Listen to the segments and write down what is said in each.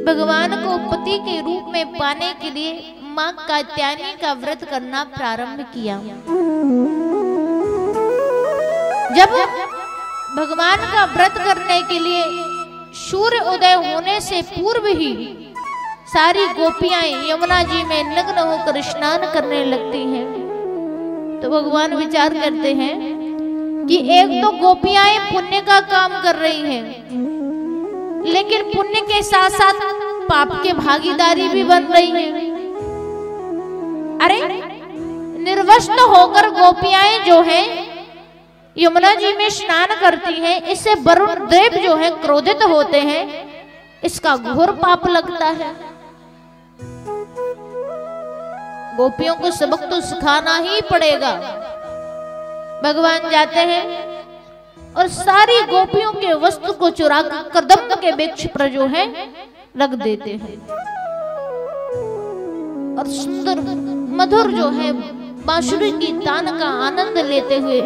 भगवान को पति के रूप में पाने के लिए मां कात्यायनी का व्रत करना प्रारंभ किया। जब भगवान का व्रत करने के लिए सूर्य उदय होने से पूर्व ही सारी गोपियां यमुना जी में नग्न होकर स्नान करने लगती हैं। तो भगवान विचार करते हैं कि एक तो गोपियां पुण्य का काम कर रही हैं, लेकिन पुण्य के साथ साथ पाप के भागीदारी भी बन रही हैं। अरे निर्वस्त्र होकर गोपियां जो हैं यमुना जी में स्नान करती हैं, इससे वरुण देव जो है क्रोधित होते हैं, इसका घोर पाप लगता है। गोपियों को सबक तो सिखाना ही पड़ेगा। भगवान जाते हैं और सारी गोपियों के वस्त्र को चुरा कर कदम के वृक्ष पर जो है रख देते हैं और सुंदर मधुर जो है बांसुरी की तान का आनंद लेते हुए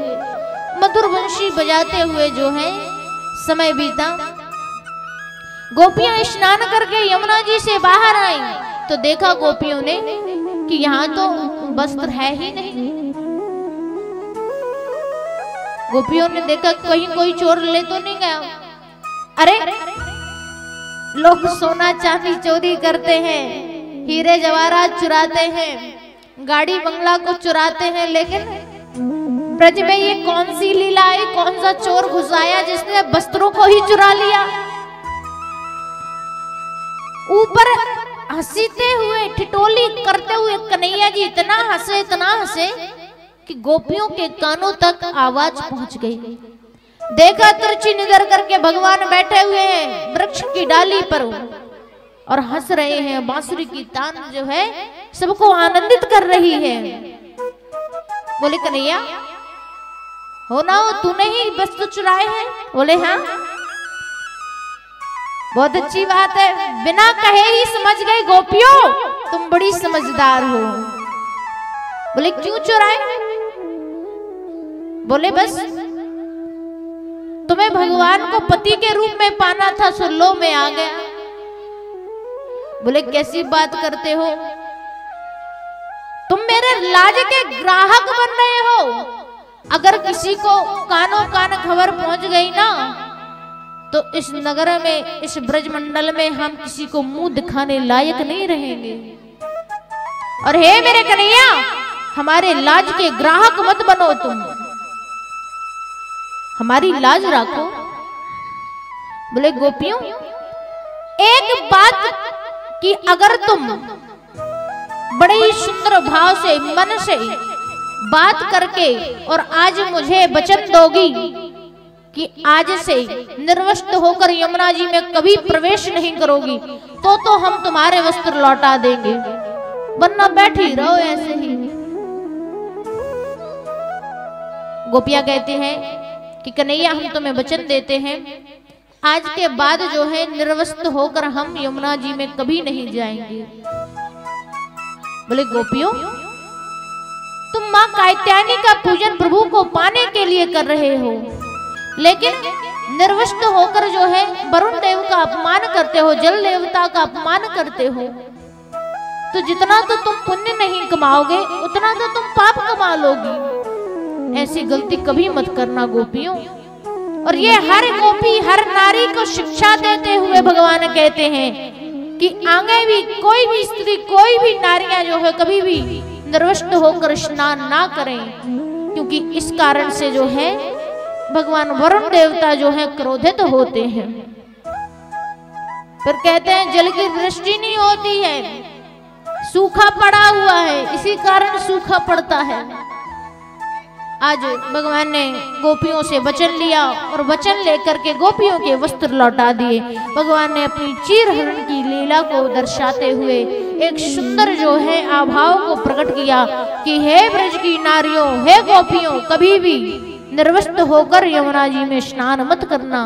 मधुर बंशी बजाते हुए जो है समय बीता। गोपियां स्नान करके यमुना जी से बाहर आई तो देखा गोपियों ने कि यहाँ तो वस्त्र है ही नहीं। गोपियों ने देखा कहीं कोई चोर ले तो नहीं गया। अरे लोग सोना चांदी चोरी करते हैं, हीरे जवाहरात चुराते हैं, गाड़ी बंगला को चुराते हैं, लेकिन ब्रज में ये कौन सी लीला है, कौन सा चोर घुस आया जिसने वस्त्रों को ही चुरा लिया। ऊपर हंसते हुए ठिठोली करते हुए कन्हैया जी इतना हंसे कि गोपियों के कानों तक आवाज पहुंच गई। देखा तिरछी नजर करके भगवान बैठे हुए हैं वृक्ष की डाली पर और हंस रहे हैं। बांसुरी की तान जो है सबको आनंदित कर रही है। बोले कन्हैया हो ना हो, तूने ही वस्तु चुराए हैं? बोले हाँ। बहुत अच्छी बात है, बिना कहे ही समझ गए गोपियों तुम बड़ी समझदार हो। बोले क्यों चुराए? बोले बस तुम्हें भगवान को पति के रूप में पाना था, सो लो में आ गया। बोले कैसी बात करते हो, तुम मेरे लाज के ग्राहक बन रहे हो। अगर किसी को कानों कान खबर पहुंच गई ना तो इस नगर में, इस ब्रजमंडल में हम किसी को मुंह दिखाने लायक नहीं रहेंगे। और हे मेरे कन्हैया, हमारे लाज के ग्राहक मत बनो, तुम हमारी लाज रखो। बोले गोपियों एक बात कि अगर तुम बड़े ही सुंदर भाव से मन से बात करके और आज मुझे वचन दोगी कि आज से निर्वस्त्र होकर यमुना जी में कभी प्रवेश नहीं करोगी, तो हम तुम्हारे वस्त्र लौटा देंगे, वरना बैठी रहो ऐसे ही। गोपियां कहते हैं कि कन्हैया हम तुम्हें वचन देते हैं, आज के बाद जो है निर्वस्त्र होकर हम यमुना जी में कभी नहीं जाएंगे। बोले गोपियों तुम मां कात्यायनी का पूजन प्रभु को पाने के लिए कर रहे हो, लेकिन निर्वस्त्र होकर जो है वरुण देव का अपमान करते हो, जल देवता का अपमान करते हो, तो जितना तो तुम पुण्य नहीं कमाओगे उतना तो तुम पाप कमा लोगी। ऐसी गलती कभी मत करना गोपियों। और ये हर गोपी हर नारी को शिक्षा देते हुए भगवान कहते हैं कि आगे भी कोई भी स्त्री कोई भी नारियां जो है कभी भी निर्वस्त्र होकर स्नान ना करें, क्योंकि इस कारण से जो है भगवान वरुण देवता जो है क्रोधित होते हैं। फिर कहते हैं जल की वृष्टि नहीं होती है, सूखा पड़ा हुआ है, इसी कारण सूखा पड़ता है। आज भगवान ने गोपियों से वचन लिया और वचन लेकर के गोपियों के वस्त्र लौटा दिए। भगवान ने अपनी चीर हरण की लीला को दर्शाते हुए एक सुंदर जो है आभाव को प्रकट किया कि हे ब्रज की नारियों, हे गोपियों, कभी भी निर्वस्त्र होकर यमुना जी में स्नान मत करना।